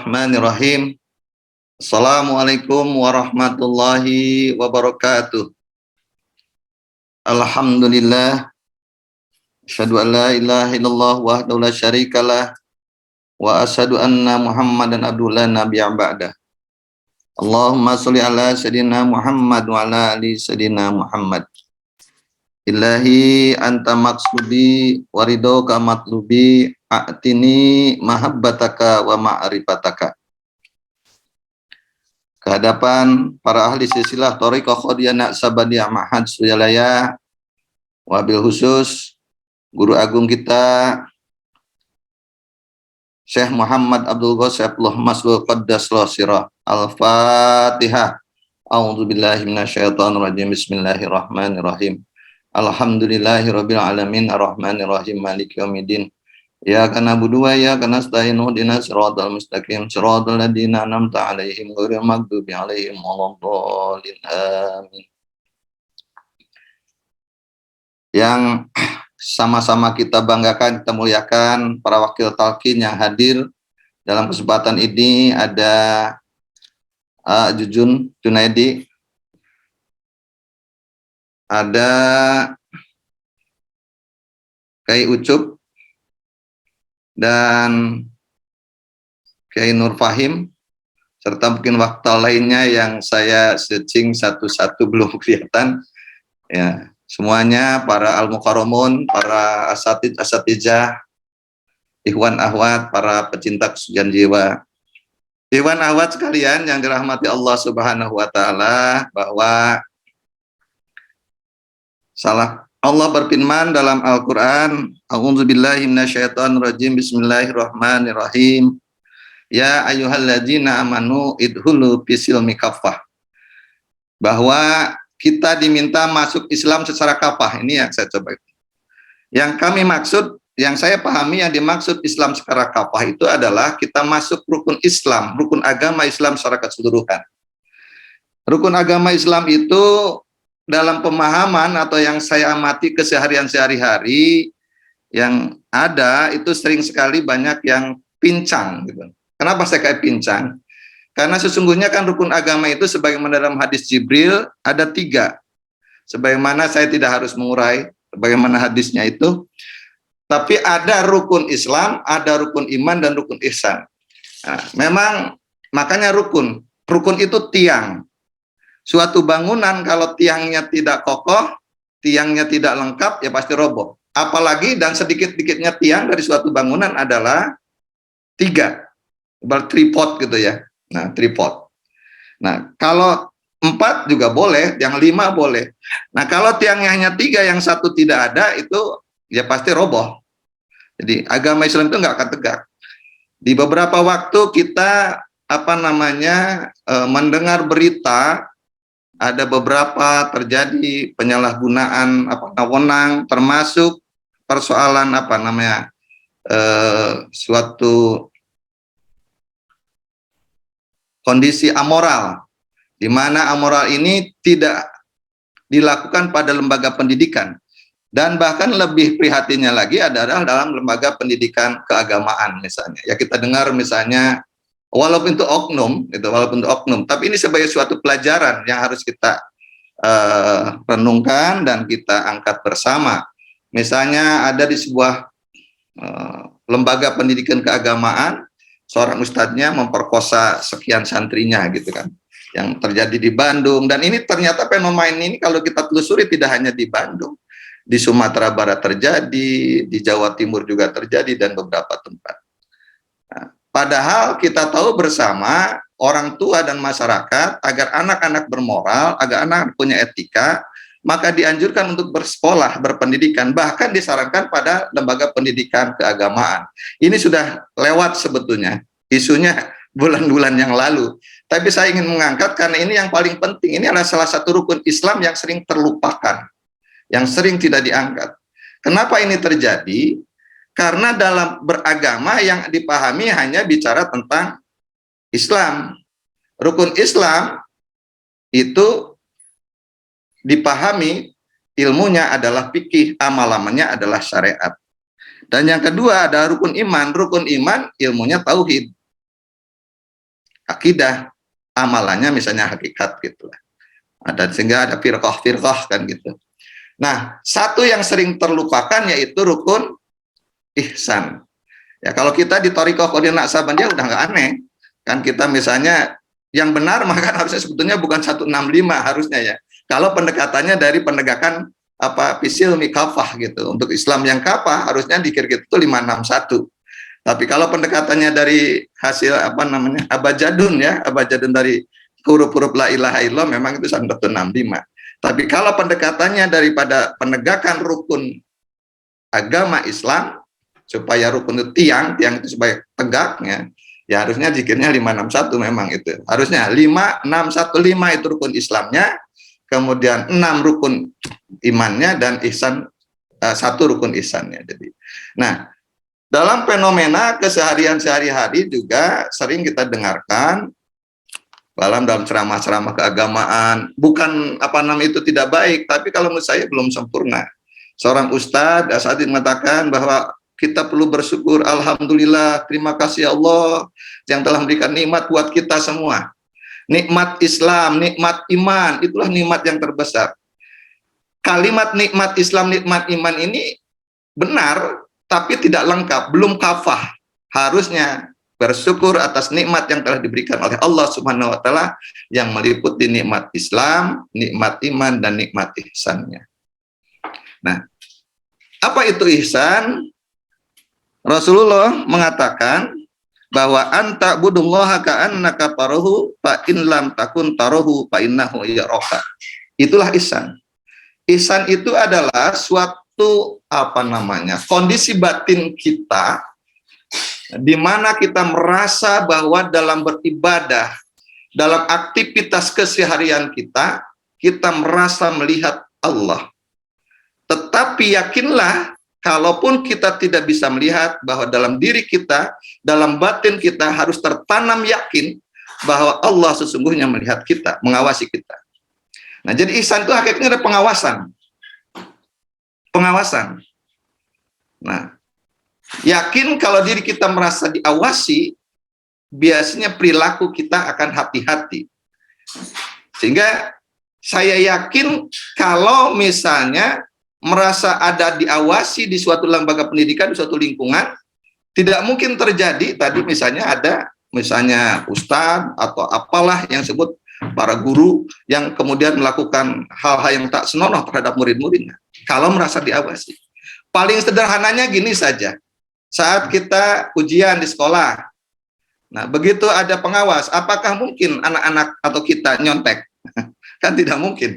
Bismillahirrahmanirrahim. Assalamualaikum warahmatullahi wabarakatuh. Alhamdulillah. Asyhadu an la ilaha illallah wahdahu la syarikalah wa asyhadu anna Muhammadan abduhu la nabiyya ba'dah. Allahumma sholli ala sayidina Muhammad wa ala ali sayidina Muhammad. Ilahi anta maksudi waridhoka matlubi a'tini mahabbataka wa ma'rifataka. Kehadapan para ahli silsilah Thariqah Qadiyah Naqsabandiyah Ma'had Suryalaya, wabil khusus guru agung kita Syekh Muhammad Abdul Ghassalullah Maslul Qaddasullah Sirah. Al-Fatihah. A'udzubillahi minasyaitonirrajim. Bismillahirrahmanirrahim. Alhamdulillahirabbil alamin arrahmanirrahim maliki yaumiddin. Iyyaka na'budu wa iyyaka nasta'in ihdinas siratal mustaqim siratal ladzina an'amta 'alaihim ghairil maghdubi 'alaihim waladdallin amin. Yang sama-sama kita banggakan, kita muliakan para wakil talqin yang hadir dalam kesempatan ini. Ada Jujun Junaidi, ada Kai Ucup, dan Kiai Nur Fahim, serta mungkin waktu lainnya yang saya searching satu-satu belum kelihatan. Ya, semuanya para al-mukarramun, para asatijah, ikhwan ahwat, para pecinta kesucian jiwa. Ikhwan ahwat sekalian yang dirahmati Allah Subhanahu wa taala, bahwa Allah berfirman dalam Al-Quran, A'udzubillahi minasyaitonirrajim, Bismillahirrahmanirrahim. Ya ayyuhalladzina amanu idhulu fisilmi kaffah. Bahwa kita diminta masuk Islam secara kafah. Ini yang saya coba. Yang kami maksud, yang saya pahami yang dimaksud Islam secara kafah itu adalah kita masuk rukun Islam, rukun agama Islam secara keseluruhan. Rukun agama Islam itu dalam pemahaman atau yang saya amati keseharian sehari-hari yang ada itu sering sekali banyak yang pincang gitu. Kenapa saya kayak pincang? Karena sesungguhnya kan rukun agama itu sebagaimana dalam hadis Jibril ada 3. Sebagaimana saya tidak harus mengurai bagaimana hadisnya itu. Tapi ada rukun Islam, ada rukun iman, dan rukun ihsan. Nah, memang makanya rukun itu tiang. Suatu bangunan kalau tiangnya tidak kokoh, tiangnya tidak lengkap, ya pasti roboh. Apalagi dan sedikit-sedikitnya tiang dari suatu bangunan adalah 3, tripod gitu ya. Nah, tripod. Nah, kalau 4 juga boleh, yang 5 boleh. Nah, kalau tiangnya hanya 3, yang 1 tidak ada, itu ya pasti roboh. Jadi agama Islam itu nggak akan tegak. Di beberapa waktu kita mendengar berita ada beberapa terjadi penyalahgunaan wewenang, termasuk persoalan suatu kondisi amoral, di mana amoral ini tidak dilakukan pada lembaga pendidikan, dan bahkan lebih prihatinnya lagi adalah dalam lembaga pendidikan keagamaan misalnya. Ya kita dengar misalnya, walaupun itu oknum, tapi ini sebagai suatu pelajaran yang harus kita renungkan dan kita angkat bersama. Misalnya ada di sebuah lembaga pendidikan keagamaan, seorang ustadznya memperkosa sekian santrinya gitu kan, yang terjadi di Bandung. Dan ini ternyata fenomena ini kalau kita telusuri tidak hanya di Bandung, di Sumatera Barat terjadi, di Jawa Timur juga terjadi, dan beberapa tempat. Nah, padahal kita tahu bersama, orang tua dan masyarakat, agar anak-anak bermoral, agar anak punya etika, maka dianjurkan untuk bersekolah, berpendidikan, bahkan disarankan pada lembaga pendidikan keagamaan. Ini sudah lewat sebetulnya, isunya bulan-bulan yang lalu. Tapi saya ingin mengangkat karena ini yang paling penting. Ini adalah salah satu rukun Islam yang sering terlupakan, yang sering tidak diangkat. Kenapa ini terjadi? Karena dalam beragama yang dipahami hanya bicara tentang Islam. Rukun Islam itu dipahami ilmunya adalah fikih, amal-amalnya adalah syariat. Dan yang kedua ada rukun iman. Rukun iman ilmunya tauhid. akidah, amalannya misalnya hakikat gitu. Ada sehingga ada firqah-firqah kan gitu. Nah, satu yang sering terlupakan yaitu rukun ihsan. Ya kalau kita di Thariqah Qadir Naqsabandiyah udah nggak aneh. Kan kita misalnya yang benar maka harusnya sebetulnya bukan 165 harusnya ya. Kalau pendekatannya dari penegakan pisil mikafah gitu. Untuk Islam yang kafah harusnya dikir itu 561. Tapi kalau pendekatannya dari hasil abajadun ya, abajadun dari huruf-huruf la ilaha illallah memang itu 165. Tapi kalau pendekatannya daripada penegakan rukun agama Islam supaya rukun itu tiang itu supaya tegaknya, ya harusnya zikirnya 561 memang itu. Harusnya 5615 itu rukun Islamnya, kemudian 6 rukun imannya dan ihsan 1 rukun ihsannya. Jadi, nah, dalam fenomena keseharian sehari-hari juga sering kita dengarkan dalam ceramah-ceramah keagamaan, bukan itu tidak baik, tapi kalau menurut saya belum sempurna. Seorang ustadz Asadi mengatakan bahwa kita perlu bersyukur, alhamdulillah, terima kasih Allah yang telah memberikan nikmat buat kita semua. Nikmat Islam, nikmat iman, itulah nikmat yang terbesar. Kalimat nikmat Islam, nikmat iman ini benar, tapi tidak lengkap, belum kafah. Harusnya bersyukur atas nikmat yang telah diberikan oleh Allah Subhanahu wa taala yang meliputi nikmat Islam, nikmat iman dan nikmat ihsannya. Nah, apa itu ihsan? Rasulullah mengatakan bahwa anta budullaha ka'annaka tarahu fa in lam takun tarahu fa innahu yaraka. Itulah ihsan. Ihsan itu adalah suatu kondisi batin kita di mana kita merasa bahwa dalam beribadah, dalam aktivitas keseharian kita merasa melihat Allah. Tetapi yakinlah, kalaupun kita tidak bisa melihat, bahwa dalam diri kita, dalam batin kita harus tertanam yakin bahwa Allah sesungguhnya melihat kita, mengawasi kita. Nah, jadi ihsan itu hakikatnya ada pengawasan. Pengawasan. Nah, yakin kalau diri kita merasa diawasi, biasanya perilaku kita akan hati-hati. Sehingga saya yakin kalau misalnya merasa ada diawasi di suatu lembaga pendidikan, di suatu lingkungan, tidak mungkin terjadi tadi misalnya ada ustadz atau apalah yang sebut para guru yang kemudian melakukan hal-hal yang tak senonoh terhadap murid-muridnya. Kalau merasa diawasi. Paling sederhananya gini saja. Saat kita ujian di sekolah, nah begitu ada pengawas, apakah mungkin anak-anak atau kita nyontek? Kan tidak mungkin.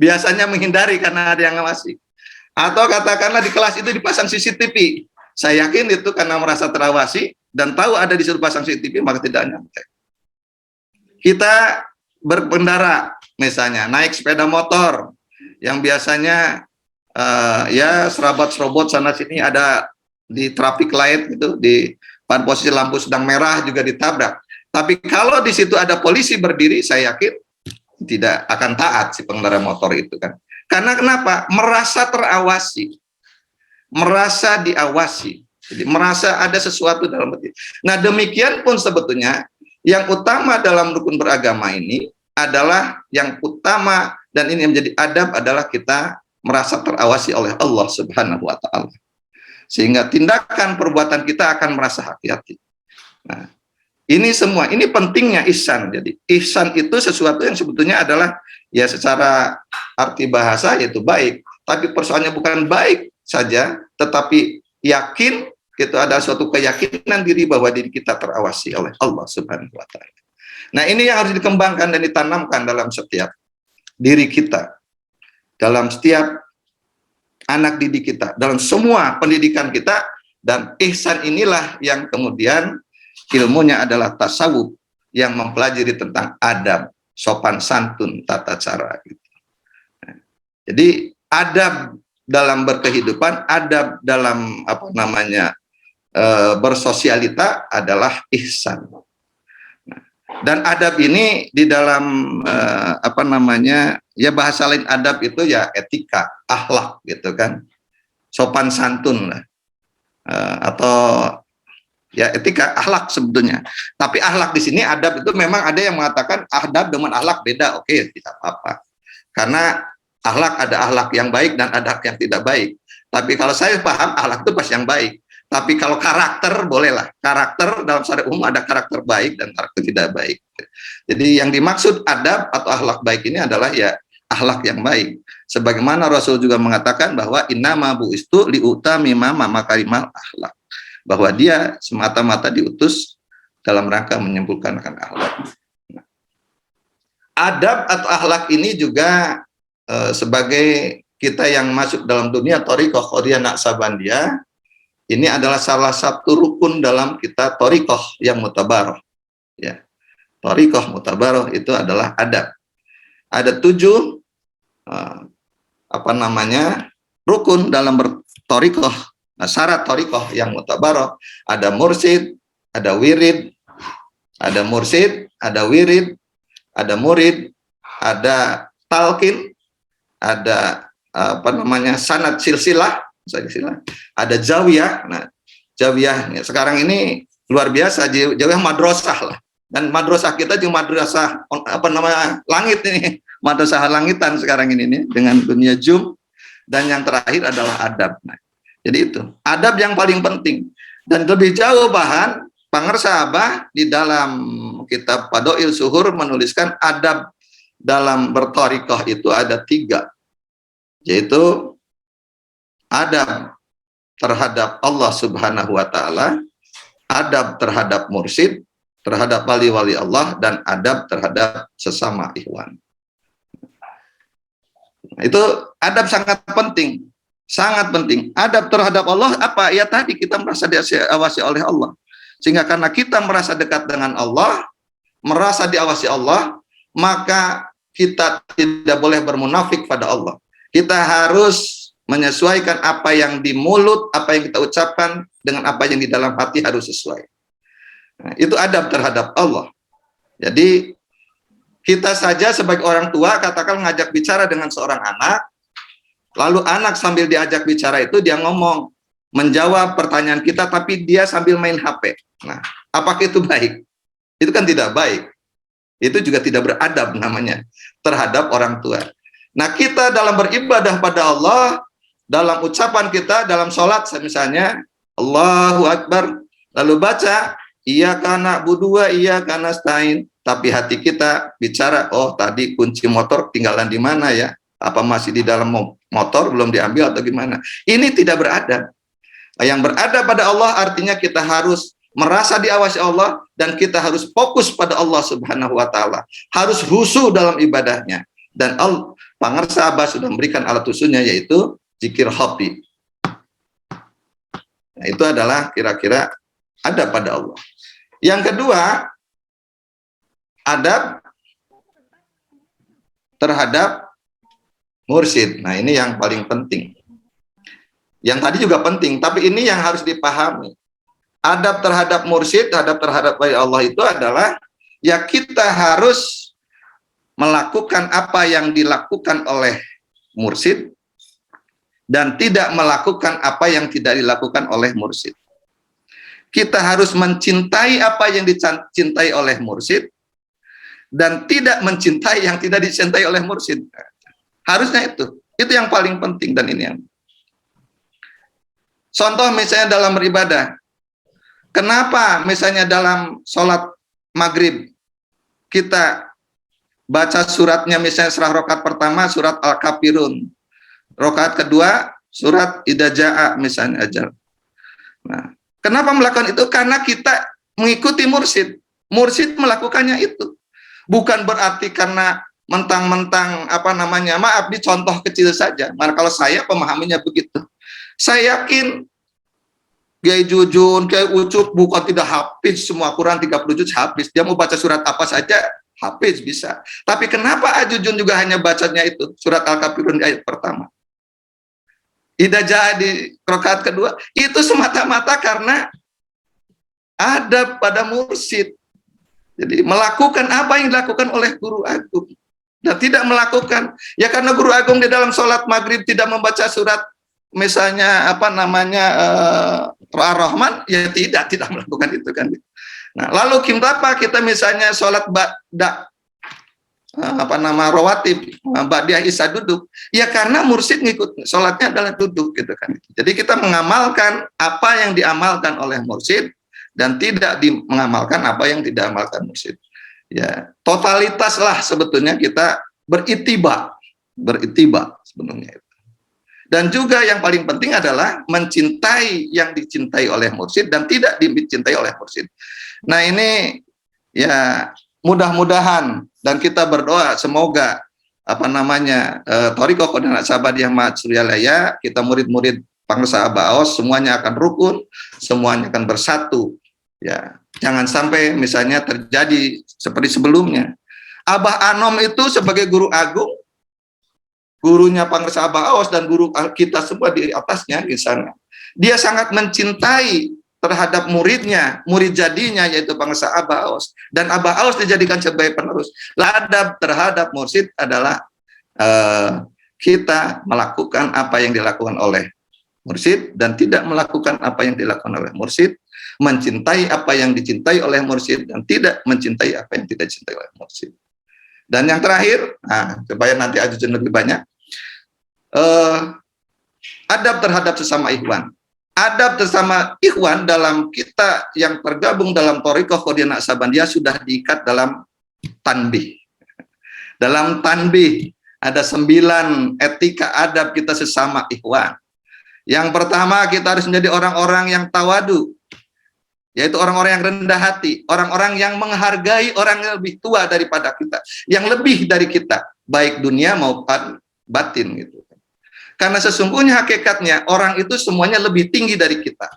Biasanya menghindari karena ada yang ngawasi. Atau katakanlah di kelas itu dipasang CCTV. Saya yakin itu karena merasa terawasi dan tahu ada di situ pasang CCTV, maka tidak nyontek. Kita berkendara, misalnya naik sepeda motor, yang biasanya ya serabot-serobot sana sini ada di traffic light gitu, pada posisi lampu sedang merah juga ditabrak. Tapi kalau di situ ada polisi berdiri, saya yakin tidak akan taat si pengendara motor itu kan. Karena kenapa? Merasa terawasi, merasa diawasi, jadi merasa ada sesuatu dalam hati. Nah, demikian pun sebetulnya yang utama dalam rukun beragama ini adalah yang utama, dan ini yang menjadi adab adalah kita merasa terawasi oleh Allah Subhanahu wa taala. Sehingga tindakan perbuatan kita akan merasa hati-hati. Nah, ini semua, ini pentingnya ihsan. Jadi ihsan itu sesuatu yang sebetulnya adalah ya secara arti bahasa yaitu baik, tapi persoalannya bukan baik saja, tetapi yakin, itu ada suatu keyakinan diri bahwa diri kita terawasi oleh Allah Subhanahu wa taala. Nah, ini yang harus dikembangkan dan ditanamkan dalam setiap diri kita, dalam setiap anak didik kita, dalam semua pendidikan kita. Dan ihsan inilah yang kemudian ilmunya adalah tasawuf, yang mempelajari tentang adab, sopan santun, tata cara gitu. Jadi adab dalam berkehidupan, adab dalam bersosialita adalah ihsan. Dan adab ini di dalam ya bahasa lain adab itu ya etika, akhlak gitu kan, sopan santun lah, atau Ya, etika, akhlak sebetulnya. Tapi akhlak di sini, adab itu memang ada yang mengatakan adab dengan akhlak beda. Oke, tidak apa-apa. Karena akhlak ada akhlak yang baik dan ada yang tidak baik. Tapi kalau saya paham akhlak itu pas yang baik. Tapi kalau karakter bolehlah. Karakter dalam syariat umum ada karakter baik dan karakter tidak baik. Jadi yang dimaksud adab atau akhlak baik ini adalah ya akhlak yang baik. Sebagaimana Rasul juga mengatakan bahwa innama bu'istu liutamima makarimal akhlak. Bahwa dia semata-mata diutus dalam rangka menyempurnakan akhlak. Adab atau akhlak ini juga sebagai kita yang masuk dalam dunia thariqah Qadiriyah Naqsabandiyah, ini adalah salah satu rukun dalam kita thariqah yang mutabaroh. Ya. Thariqah mutabaroh itu adalah adab. Ada 7 rukun dalam berthariqah. Nah, syarat thariqah yang mutabaroh, ada mursyid, ada wirid, ada mursyid, ada wirid, ada murid, ada talqin, ada sanad silsilah, ada zawiyah. Nah, zawiyah sekarang ini luar biasa, zawiyah madrasah lah. Dan madrasah kita juga madrasah langit ini, madrasah langitan sekarang ini nih, dengan dunia Zoom. Dan yang terakhir adalah adab. Nah, jadi itu adab yang paling penting. Dan lebih jauh bahan pangersa Abah di dalam kitab Fadhail Suhur menuliskan adab dalam berthariqah itu ada 3, yaitu adab terhadap Allah Subhanahu wa Ta'ala, adab terhadap mursyid, terhadap wali-wali Allah, dan adab terhadap sesama ikhwan. Nah, itu adab sangat penting. Sangat penting. Adab terhadap Allah apa? Ya tadi kita merasa diawasi oleh Allah. Sehingga karena kita merasa dekat dengan Allah, merasa diawasi Allah, maka kita tidak boleh bermunafik pada Allah. Kita harus menyesuaikan apa yang di mulut, apa yang kita ucapkan dengan apa yang di dalam hati harus sesuai. Nah, itu adab terhadap Allah. Jadi kita saja sebagai orang tua katakan ngajak bicara dengan seorang anak, lalu anak sambil diajak bicara itu dia ngomong, menjawab pertanyaan kita tapi dia sambil main HP. Nah, apakah itu baik? Itu kan tidak baik. Itu juga tidak beradab namanya terhadap orang tua. Nah, kita dalam beribadah pada Allah, dalam ucapan kita, dalam sholat misalnya, Allahu Akbar, lalu baca, iyyaka na'budu wa iyyaka nasta'in, tapi hati kita bicara, oh tadi kunci motor tinggalan di mana ya? Apa masih di dalam motor, belum diambil atau gimana? Ini tidak beradab. Yang beradab pada Allah artinya kita harus merasa diawasi Allah dan kita harus fokus pada Allah Subhanahu wa Ta'ala. Harus khusyuk dalam ibadahnya. Dan pangersa Abah sudah memberikan alat khususnya, yaitu zikir hati. Nah, itu adalah kira-kira adab pada Allah. Yang kedua, adab terhadap mursyid. Nah, ini yang paling penting. Yang tadi juga penting, tapi ini yang harus dipahami. Adab terhadap mursyid, adab terhadap wali Allah itu adalah ya kita harus melakukan apa yang dilakukan oleh mursyid dan tidak melakukan apa yang tidak dilakukan oleh mursyid. Kita harus mencintai apa yang dicintai oleh mursyid dan tidak mencintai yang tidak dicintai oleh mursyid. Harusnya itu yang paling penting. Dan ini yang contoh misalnya dalam beribadah, kenapa misalnya dalam sholat maghrib kita baca suratnya misalnya setelah rakaat pertama surat Al-Kafirun, rakaat kedua surat Idza Jaa misalnya ajal. Nah, kenapa melakukan itu? Karena kita mengikuti mursyid. Mursyid melakukannya itu. Bukan berarti karena mentang-mentang maaf, di contoh kecil saja. Maka kalau saya pemahaminya begitu. Saya yakin Kiai Jujun, Kiai Ucup bukan tidak habis semua Quran 30 juz habis. Dia mau baca surat apa saja habis bisa. Tapi kenapa Jujun juga hanya bacanya itu surat Al-Kafirun ayat pertama? Idza Jaa di rakaat kedua itu semata-mata karena adab pada mursyid. Jadi melakukan apa yang dilakukan oleh guru agung. Dan tidak melakukan, ya karena guru agung di dalam sholat maghrib tidak membaca surat misalnya apa namanya Ar-Rahman, ya tidak melakukan itu kan. Nah, lalu kenapa kita misalnya sholat ba'da apa nama rawatib, ba'diyah isya duduk? Ya karena mursyid ngikut sholatnya adalah duduk gitu kan. Jadi kita mengamalkan apa yang diamalkan oleh mursyid dan tidak mengamalkan apa yang tidak amalkan mursyid. Ya, totalitas lah sebetulnya kita beritiba sebenarnya. Dan juga yang paling penting adalah mencintai yang dicintai oleh mursyid dan tidak dicintai oleh mursyid. Nah ini ya mudah-mudahan dan kita berdoa semoga apa namanya Thariqah Qadinat Sabadiyah Ma'had Suryalaya, kita murid-murid Pangsa Abaos semuanya akan rukun, semuanya akan bersatu. Ya, jangan sampai misalnya terjadi seperti sebelumnya. Abah Anom itu sebagai guru agung, gurunya Pangsa Abaos dan guru kita semua di atasnya di sana. Dia sangat mencintai terhadap muridnya, murid jadinya yaitu Pangsa Abaos, dan Abaos dijadikan sebagai penerus. Ladab terhadap mursyid adalah kita melakukan apa yang dilakukan oleh mursyid dan tidak melakukan apa yang dilakukan oleh mursyid, mencintai apa yang dicintai oleh mursyid dan tidak mencintai apa yang tidak dicintai oleh mursyid. Dan yang terakhir, supaya nanti ajudan lebih banyak, adab terhadap sesama ikhwan. Adab bersama ikhwan dalam kita yang tergabung dalam Thariqah Qadinat Sabandiyah sudah diikat dalam tanbih. Dalam tanbih ada 9 etika adab kita sesama ikhwan. Yang pertama, kita harus menjadi orang-orang yang tawadu, yaitu orang-orang yang rendah hati, orang-orang yang menghargai orang yang lebih tua daripada kita, yang lebih dari kita, baik dunia maupun batin gitu. Karena sesungguhnya hakikatnya orang itu semuanya lebih tinggi dari kita.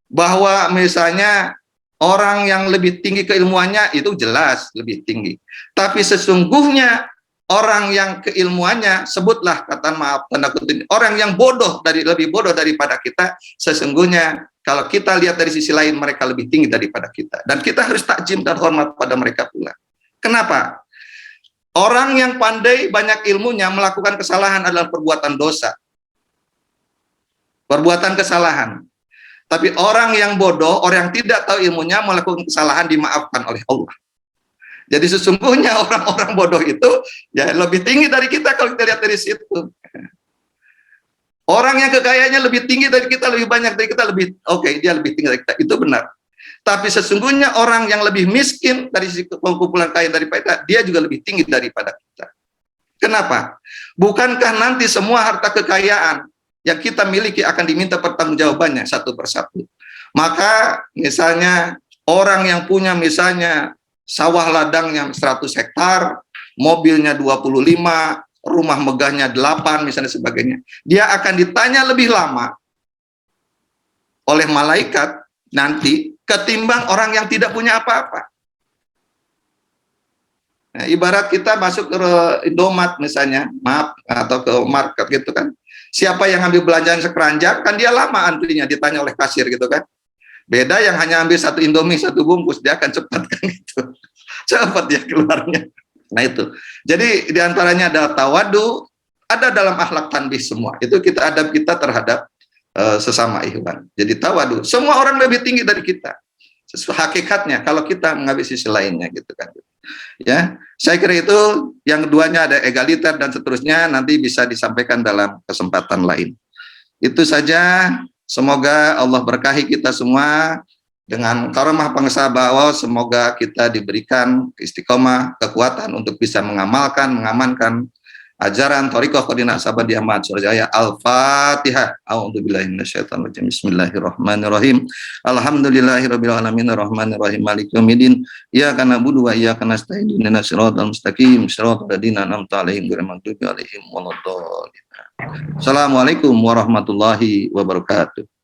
Bahwa misalnya orang yang lebih tinggi keilmuannya itu jelas lebih tinggi. Tapi sesungguhnya orang yang keilmuannya, sebutlah kata maaf tanda kutip, orang yang bodoh lebih bodoh daripada kita, sesungguhnya kalau kita lihat dari sisi lain mereka lebih tinggi daripada kita. Dan kita harus takjim dan hormat pada mereka pula. Kenapa? Orang yang pandai banyak ilmunya melakukan kesalahan adalah perbuatan dosa. Perbuatan kesalahan. Tapi orang yang bodoh, orang yang tidak tahu ilmunya melakukan kesalahan dimaafkan oleh Allah. Jadi sesungguhnya orang-orang bodoh itu ya lebih tinggi dari kita kalau kita lihat dari situ. Orang yang kekayaannya lebih tinggi dari kita, lebih banyak dari kita, lebih dia lebih tinggi dari kita. Itu benar. Tapi sesungguhnya orang yang lebih miskin dari sisi kumpulan kaya daripada kita, dia juga lebih tinggi daripada kita. Kenapa? Bukankah nanti semua harta kekayaan yang kita miliki akan diminta pertanggungjawabannya satu persatu? Maka misalnya orang yang punya misalnya sawah ladangnya 100 hektar, mobilnya 25, rumah megahnya 8 misalnya sebagainya. Dia akan ditanya lebih lama oleh malaikat nanti ketimbang orang yang tidak punya apa-apa. Nah, ibarat kita masuk ke Indomaret misalnya, maaf, atau ke market gitu kan. Siapa yang ambil belanjaan sekeranjang, kan dia lama antrinya ditanya oleh kasir gitu kan. Beda yang hanya ambil 1 Indomie 1 bungkus, dia akan cepat kan gitu. Cepat ya keluarnya. Nah itu. Jadi diantaranya ada tawadu, ada dalam akhlak tanbih semua. Itu kita adab kita terhadap sesama ikhwan. Jadi tawadu. Semua orang lebih tinggi dari kita. Hakikatnya kalau kita mengambil sisi lainnya gitu kan. Ya, saya kira itu yang keduanya ada egaliter dan seterusnya nanti bisa disampaikan dalam kesempatan lain. Itu saja. Semoga Allah berkahi kita semua dengan karamah Pangsa Abaos. Semoga kita diberikan istiqomah, kekuatan untuk bisa mengamankan ajaran Thariqah Qadinat Sabandiyah Ma'had Suryalaya. Al-Fatihah. A'udzubillahi minasyaitonir rajim. Bismillahirrahmanirrahim. Alhamdulillahirabbil alamin arrahmanirrahim maliki yaumiddin. Iyyaka na'budu wa iyyaka nasta'in. Ihdinas siratal mustaqim. Siratal ladzina an'amta 'alaihim ghairil maghdubi 'alaihim waladdallin. Assalamualaikum warahmatullahi wabarakatuh.